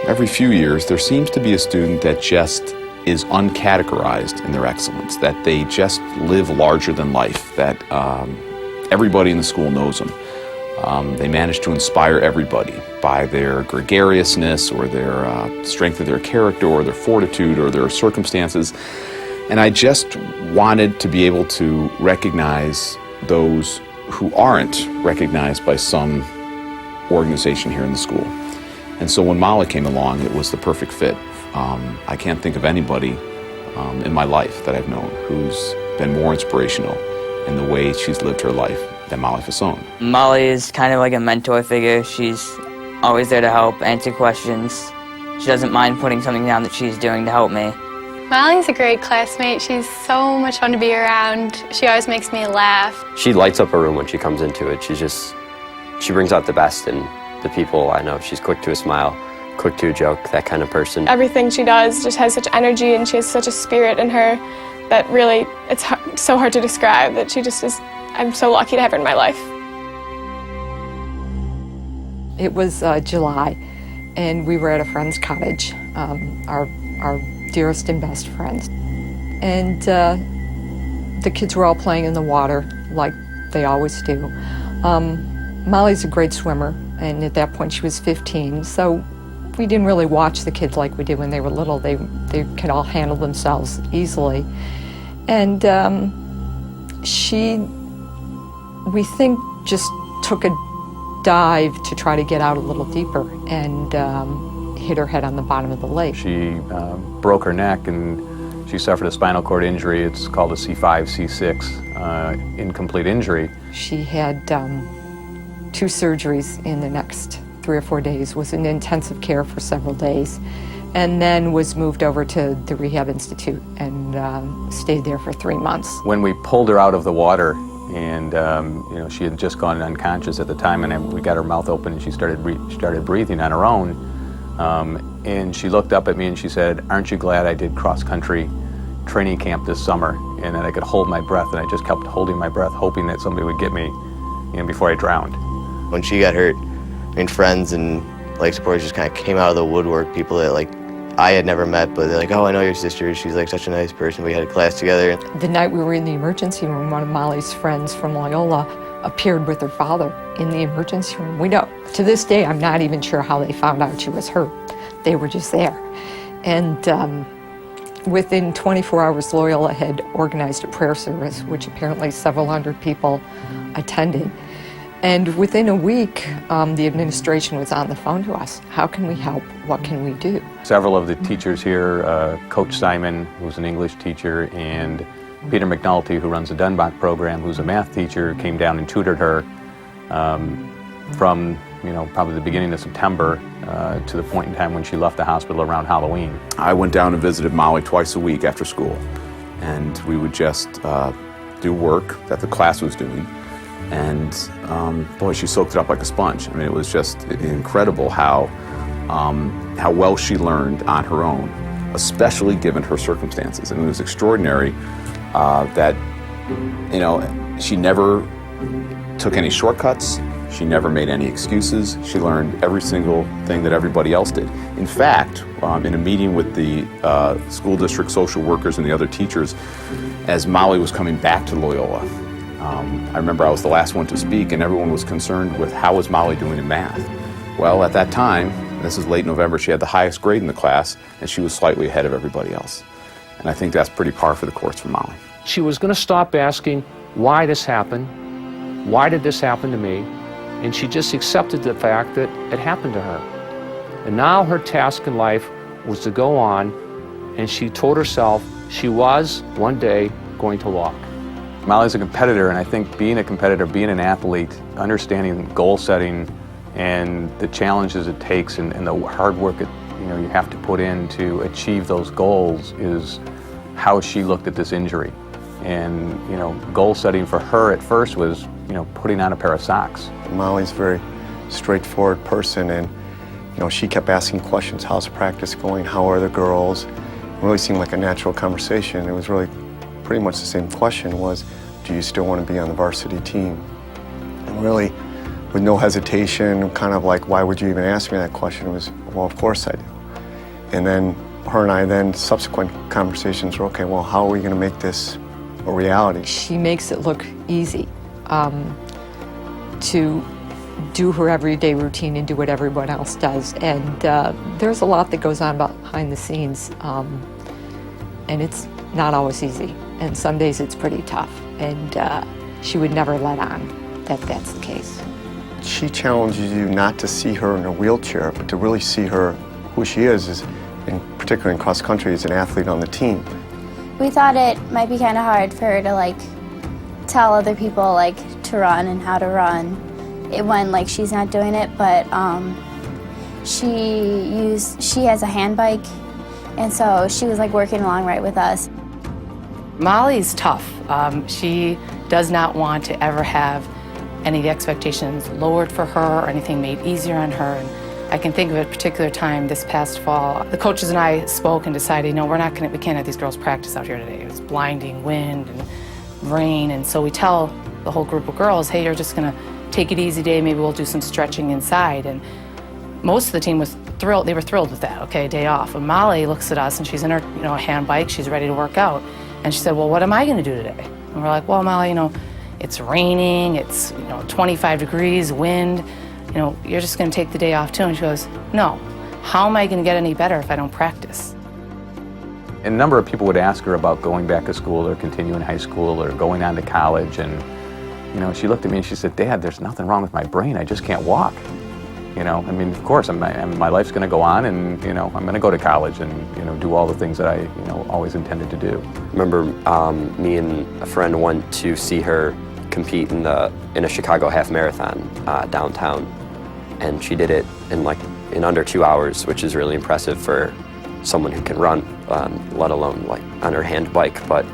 Every few years, there seems to be a student that just is uncategorized in their excellence, that they just live larger than life, that everybody in the school knows them. They manage to inspire everybody by their gregariousness or their strength of their character or their fortitude or their circumstances. And I just wanted to be able to recognize those who aren't recognized by some organization here in the school. And so when Molly came along, it was the perfect fit. I can't think of anybody in my life that I've known who's been more inspirational in the way she's lived her life than Molly Fasone. Molly is kind of like a mentor figure. She's always there to help, answer questions. She doesn't mind putting something down that she's doing to help me. Molly's a great classmate. She's so much fun to be around. She always makes me laugh. She lights up a room when she comes into it. She brings out the best in the people I know. She's quick to a smile, quick to a joke, that kind of person. Everything she does just has such energy, and she has such a spirit in her that really, it's so hard to describe, that she just is, I'm so lucky to have her in my life. It was July, and we were at a friend's cottage, our dearest and best friends. And the kids were all playing in the water, like they always do. Molly's a great swimmer, and at that point she was 15, so we didn't really watch the kids like we did when they were little. They could all handle themselves easily. And she, we think, just took a dive to try to get out a little deeper and hit her head on the bottom of the lake. She broke her neck and she suffered a spinal cord injury. It's called a C5, C6, incomplete injury. She had 2 surgeries in the next 3 or 4 days, was in intensive care for several days, and then was moved over to the Rehab Institute and stayed there for 3 months. When we pulled her out of the water, and she had just gone unconscious at the time, and we got her mouth open and she started breathing on her own, and she looked up at me and she said, "Aren't you glad I did cross-country training camp this summer and that I could hold my breath?" And I just kept holding my breath, hoping that somebody would get me before I drowned. When she got hurt, friends and supporters just kind of came out of the woodwork, people that I had never met, but they're like, "Oh, I know your sister. She's such a nice person. We had a class together." The night we were in the emergency room, one of Molly's friends from Loyola appeared with her father in the emergency room. We know, to this day, I'm not even sure how they found out she was hurt. They were just there. And within 24 hours, Loyola had organized a prayer service, which apparently several hundred people attended. And within a week, the administration was on the phone to us. How can we help? What can we do? Several of the teachers here, Coach Simon, who's an English teacher, and Peter McNulty, who runs the Dunbach program, who's a math teacher, came down and tutored her from probably the beginning of September to the point in time when she left the hospital around Halloween. I went down and visited Molly twice a week after school, and we would just do work that the class was doing. And boy, she soaked it up like a sponge. It was just incredible how well she learned on her own, especially given her circumstances. And it was extraordinary that she never took any shortcuts. She never made any excuses. She learned every single thing that everybody else did. In fact, in a meeting with the school district social workers and the other teachers, as Molly was coming back to Loyola, I remember I was the last one to speak, and everyone was concerned with how was Molly doing in math. Well, at that time, this is late November, she had the highest grade in the class, and she was slightly ahead of everybody else. And I think that's pretty par for the course for Molly. She was going to stop asking why this happened, why did this happen to me, and she just accepted the fact that it happened to her. And now her task in life was to go on, and she told herself she was one day going to walk. Molly's a competitor, and I think being a competitor, being an athlete, understanding goal setting and the challenges it takes and the hard work you have to put in to achieve those goals is how she looked at this injury. And goal setting for her at first was putting on a pair of socks. Molly's a very straightforward person, and she kept asking questions. How's practice going? How are the girls? It really seemed like a natural conversation. It was really pretty much the same question was, do you still want to be on the varsity team? And really, with no hesitation, kind of like, why would you even ask me that question? It was, well, of course I do. And then her and I then subsequent conversations were, okay, well, how are we going to make this a reality? She makes it look easy to do her everyday routine and do what everyone else does. And there's a lot that goes on behind the scenes, and it's not always easy. And some days it's pretty tough. And she would never let on that that's the case. She challenges you not to see her in a wheelchair, but to really see her who she is in particular in cross country, as an athlete on the team. We thought it might be kind of hard for her to like tell other people like to run and how to run when like she's not doing it, but she has a hand bike, and so she was like working along right with us. Molly's tough. She does not want to ever have any of the expectations lowered for her or anything made easier on her. And I can think of a particular time this past fall. The coaches and I spoke and decided, no, we can't have these girls practice out here today. It was blinding wind and rain, and so we tell the whole group of girls, hey, you're just gonna take it easy day, maybe we'll do some stretching inside. And most of the team was thrilled, they were thrilled with that, okay, day off. And Molly looks at us and she's in her hand bike, she's ready to work out. And she said, well, what am I gonna do today? And we're like, well, Molly, it's raining, it's 25 degrees, wind, you're just gonna take the day off too. And she goes, no, how am I gonna get any better if I don't practice? And a number of people would ask her about going back to school or continuing high school or going on to college, and she looked at me and she said, Dad, there's nothing wrong with my brain, I just can't walk. Of course, my life's gonna go on, and I'm gonna go to college and do all the things that I always intended to do. I remember me and a friend went to see her compete in a Chicago half marathon downtown, and she did it in under 2 hours, which is really impressive for someone who can run, let alone on her hand bike. But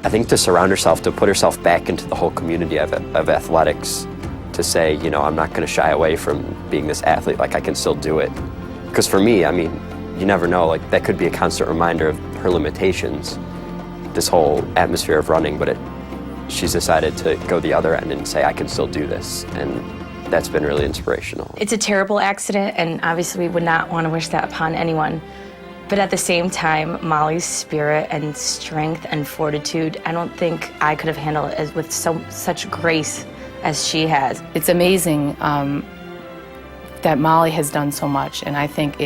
I think to surround herself, to put herself back into the whole community of athletics, to say, I'm not going to shy away from being this athlete, I can still do it. Because for me, you never know, that could be a constant reminder of her limitations, this whole atmosphere of running, but she's decided to go the other end and say, I can still do this, and that's been really inspirational. It's a terrible accident, and obviously we would not want to wish that upon anyone. But at the same time, Molly's spirit and strength and fortitude, I don't think I could have handled it with such grace as she has. It's amazing that Molly has done so much, and I think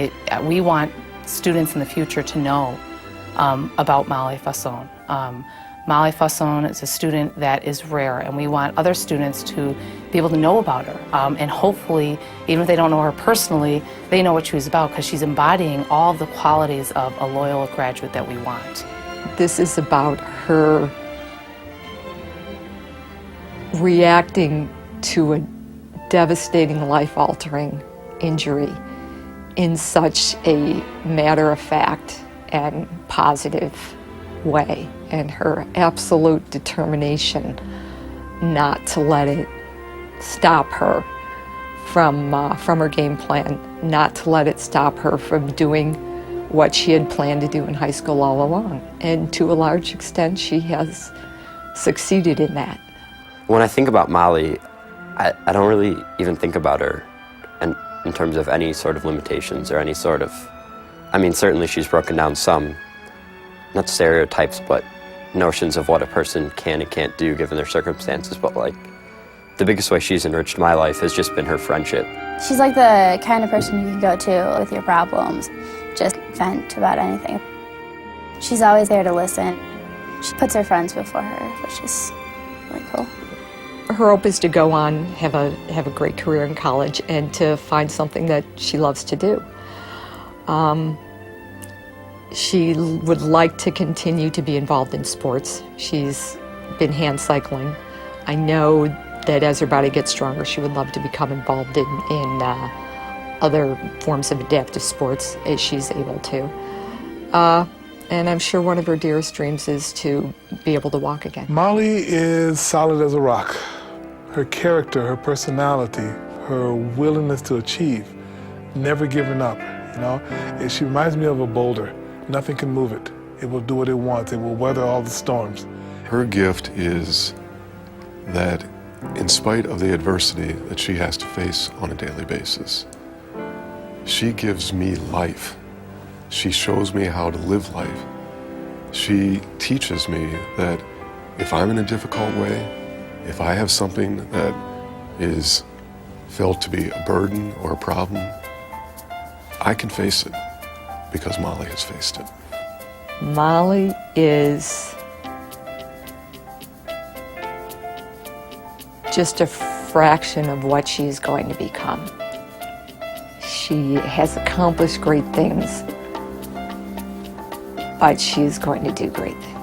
we want students in the future to know about Molly Fasson. Molly Fasson is a student that is rare, and we want other students to be able to know about her. And hopefully, even if they don't know her personally, they know what she was about, because she's embodying all the qualities of a Loyola graduate that we want. This is about her reacting to a devastating, life-altering injury in such a matter-of-fact and positive way, and her absolute determination not to let it stop her from her game plan, not to let it stop her from doing what she had planned to do in high school all along. And to a large extent, she has succeeded in that. When I think about Molly, I don't really even think about her in terms of any sort of limitations or any sort of, certainly she's broken down some, not stereotypes, but notions of what a person can and can't do given their circumstances. But the biggest way she's enriched my life has just been her friendship. She's like the kind of person you can go to with your problems, just vent about anything. She's always there to listen. She puts her friends before her, which is really cool. Her hope is to go on, have a great career in college, and to find something that she loves to do. She would like to continue to be involved in sports. She's been hand cycling. I know that as her body gets stronger, she would love to become involved in other forms of adaptive sports as she's able to. And I'm sure one of her dearest dreams is to be able to walk again. Molly is solid as a rock. Her character, her personality, her willingness to achieve, never giving up, She reminds me of a boulder. Nothing can move it. It will do what it wants. It will weather all the storms. Her gift is that in spite of the adversity that she has to face on a daily basis, she gives me life She shows me how to live life. She teaches me that if I'm in a difficult way, if I have something that is felt to be a burden or a problem, I can face it because Molly has faced it. Molly is just a fraction of what she's going to become. She has accomplished great things, but she's going to do great things.